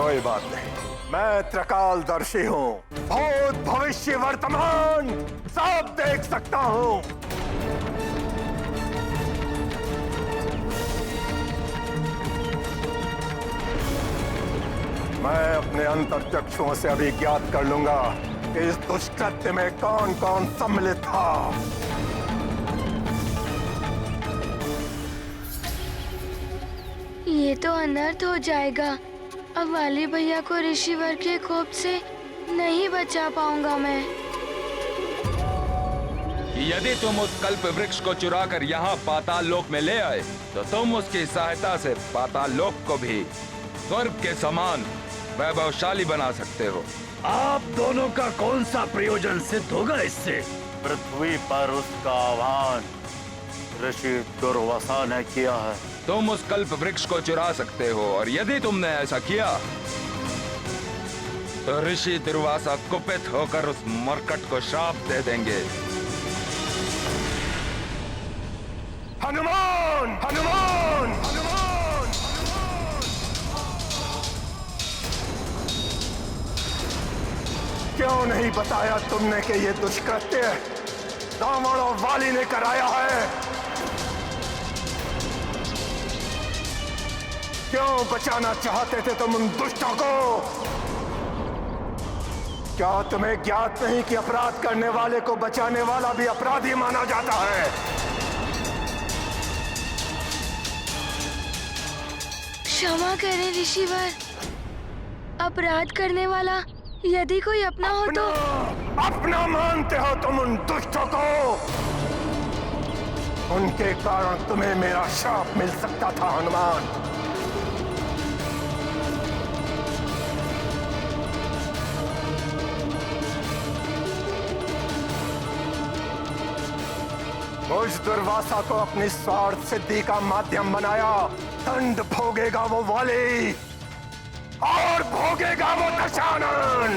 कोई बात नहीं, मैं त्रिकालदर्शी हूँ, भूत भविष्य वर्तमान सब देख सकता हूँ। मैं अपने अंतर्चक्षुओं से अभी ज्ञात कर लूंगा कि इस दुष्कृत्य में कौन कौन सम्मिलित था। ये तो अनर्थ हो जाएगा। अब वाली भैया को ऋषिवर के कोप से नहीं बचा पाऊंगा मैं। यदि तुम उस कल्प वृक्ष को चुरा कर यहाँ पाताल लोक में ले आए तो तुम उसकी सहायता से पाताल लोक को भी स्वर्ग के समान वैभवशाली बना सकते हो। आप दोनों का कौन सा प्रयोजन सिद्ध होगा इससे? पृथ्वी पर उसका आह्वान ऋषि दुर्वासा ने किया है। तुम उस कल्प वृक्ष को चुरा सकते हो और यदि तुमने ऐसा किया तो ऋषि दुर्वासा कुपित होकर उस मरकट को श्राप दे देंगे। हनुमान, हनुमान, हनुमान! क्यों नहीं बताया तुमने कि ये दुष्कृत्य रावण और वाली ने कराया है? क्यों बचाना चाहते थे तुम उन दुष्टों को? क्या तुम्हें ज्ञात नहीं कि अपराध करने वाले को बचाने वाला भी अपराधी माना जाता है? क्षमा करें ऋषिवर, अपराध करने वाला यदि कोई अपना हो तो। अपना मानते हो तुम उन दुष्टों को? उनके कारण तुम्हें मेरा शाप मिल सकता था हनुमान। उस दुर्वासा को अपनी स्वार्थ सिद्धि का माध्यम बनाया। दंड भोगेगा वो वाली और भोगेगा वो दशानन।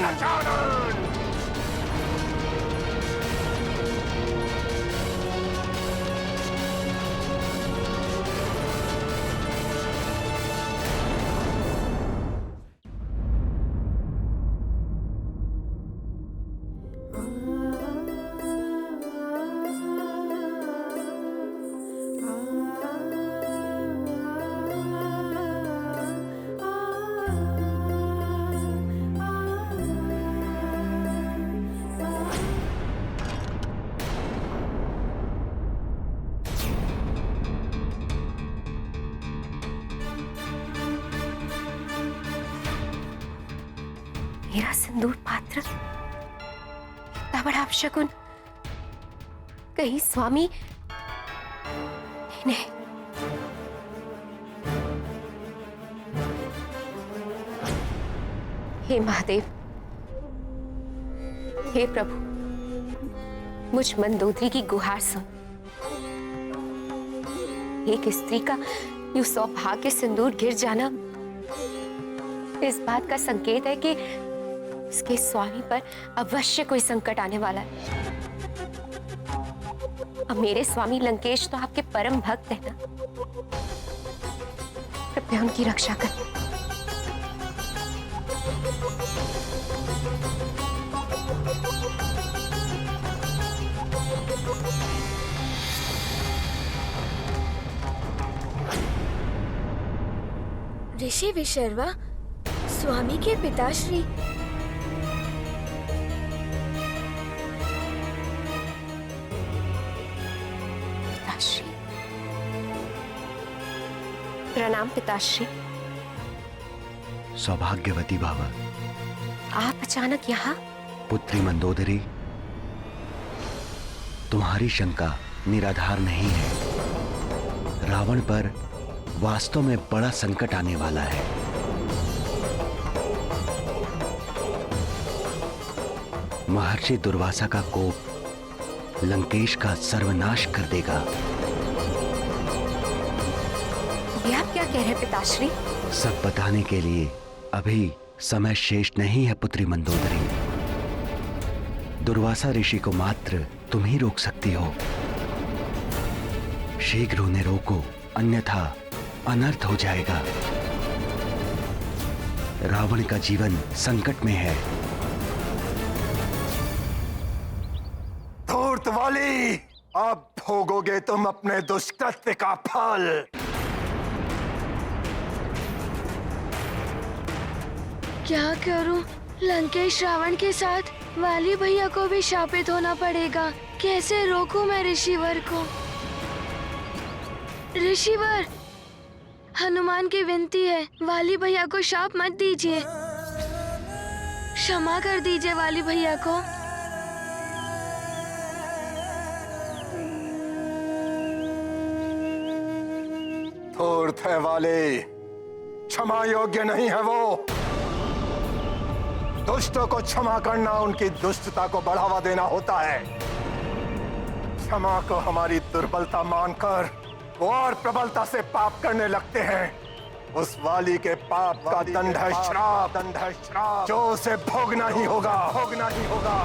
मेरा सिंदूर पात्र, इतना बड़ा अपशकुन। कहीं स्वामी इन्हें हे महादेव, हे प्रभु, मुझ मंदोदरी की गुहार सुन। एक स्त्री का यूं सौभाग्य सिंदूर गिर जाना इस बात का संकेत है कि उसके स्वामी पर अवश्य कोई संकट आने वाला है। अब मेरे स्वामी लंकेश तो आपके परम भक्त हैं ना, कृपया उनकी रक्षा करें। ऋषि विशर्वा, स्वामी के पिताश्री। पिताश्री, प्रणाम पिताश्री। सौभाग्यवती भाव। आप अचानक यहाँ? पुत्री मंदोदरी, तुम्हारी शंका निराधार नहीं है। रावण पर वास्तव में बड़ा संकट आने वाला है। महर्षि दुर्वासा का कोप लंकेश का सर्वनाश कर देगा। ये आप क्या कह रहे हैं पिताश्री? सब बताने के लिए अभी समय शेष नहीं है पुत्री मंदोदरी। दुर्वासा ऋषि को मात्र तुम ही रोक सकती हो। शीघ्र उन्हें रोको, अन्यथा अनर्थ हो जाएगा। रावण का जीवन संकट में है। धूर्त वाली, अब भोगोगे तुम अपने दुष्कृत्य का फल। क्या करूं? लंकेश रावण के साथ वाली भैया को भी शापित होना पड़ेगा। कैसे रोकूं मैं ऋषिवर को? ऋषिवर, हनुमान की विनती है, वाली भैया को शाप मत दीजिए। क्षमा कर दीजिए वाली भैया को। धूर्त है वाले, क्षमा योग्य नहीं है वो। दुष्टों को क्षमा करना उनकी दुष्टता को बढ़ावा देना होता है। क्षमा को हमारी दुर्बलता मानकर वो और प्रबलता से पाप करने लगते हैं। उस वाली के पाप का दंड है श्राप, दंड है श्राप, जो उसे भोगना ही होगा, भोगना ही होगा।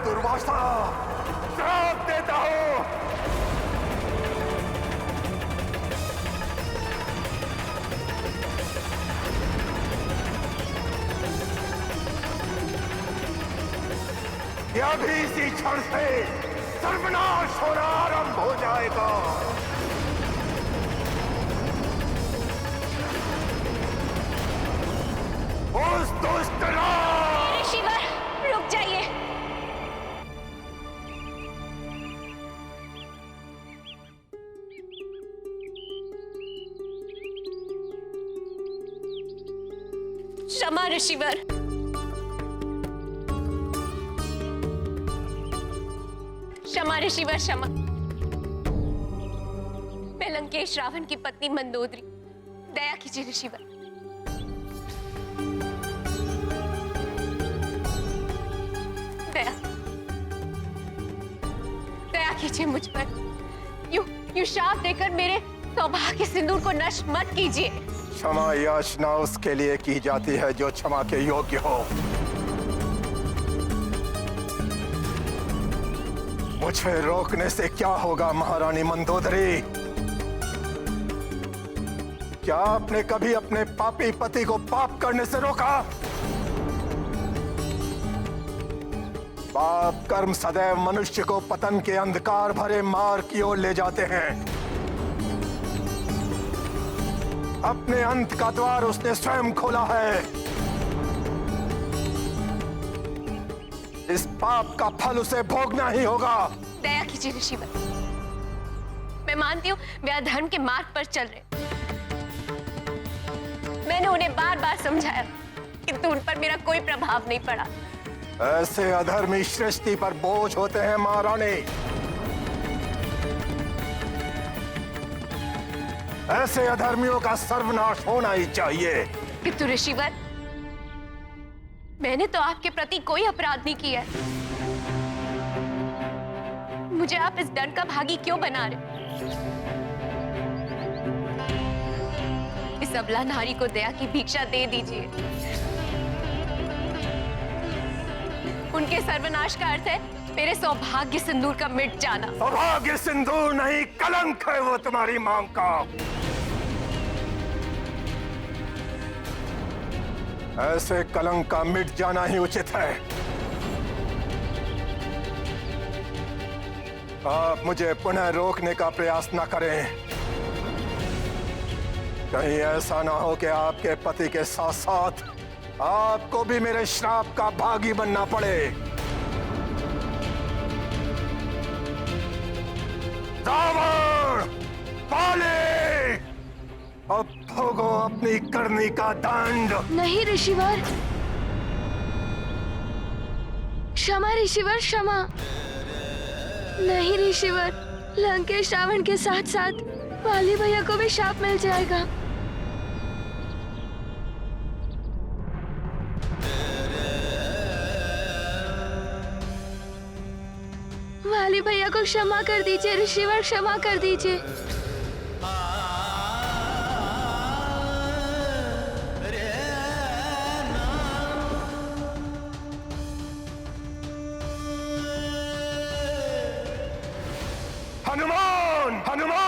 दुर्वासा श्राप देता हूं। यह भी इसी क्षण से सर्वनाश होना आरंभ हो जाएगा। उस दुष्ट ऋषिवर, रुक जाइए। क्षमा ऋषिवर। क्षमा ऋषिवर, क्षमा। मैं लंकेश रावण की पत्नी मंदोदरी, दया कीजिए ऋषिवर। दया कीजिए मुझ पर। यूं शाप देकर मेरे सौभाग्य सिंदूर को नष्ट मत कीजिए। क्षमा याचना उसके लिए की जाती है जो क्षमा के योग्य हो। मुझे रोकने से क्या होगा महारानी मंदोदरी? क्या आपने कभी अपने पापी पति को पाप करने से रोका? पाप कर्म सदैव मनुष्य को पतन के अंधकार भरे मार्ग की ओर ले जाते हैं। अपने अंत का द्वार उसने स्वयं खोला है। इस पाप का फल उसे भोगना ही होगा। दया कीजिए ऋषिवर। मैं मानती हूँ वे अधर्म के मार्ग पर चल रहे। मैंने उन्हें बार बार समझाया, किंतु उन पर मेरा कोई प्रभाव नहीं पड़ा। ऐसे अधर्मी सृष्टि पर बोझ होते हैं महारानी। ऐसे अधर्मियों का सर्वनाश होना ही चाहिए। किंतु ऋषिवर, मैंने तो आपके प्रति कोई अपराध नहीं किया है। मुझे आप इस दंड का भागी क्यों बना रहे? इस अबला नारी को दया की भिक्षा दे दीजिए। उनके सर्वनाश का अर्थ है मेरे सौभाग्य सिंदूर का मिट जाना। सौभाग्य सिंदूर नहीं, कलंक है वो तुम्हारी मांग का। ऐसे कलंक का मिट जाना ही उचित है। आप मुझे पुनः रोकने का प्रयास न करें। कहीं ऐसा ना हो कि आपके पति के साथ साथ आपको भी मेरे श्राप का भागी बनना पड़े। रावण, पाले, अब भोगो अपनी करनी का दंड। नहीं ऋषिवर, क्षमा ऋषिवर, क्षमा। नहीं ऋषिवर, लंकेश रावण के साथ साथ वाली भैया को भी शाप मिल जाएगा। वाली भैया को क्षमा कर दीजिए ऋषिवर, क्षमा कर दीजिए। हनुमान, हनुमान!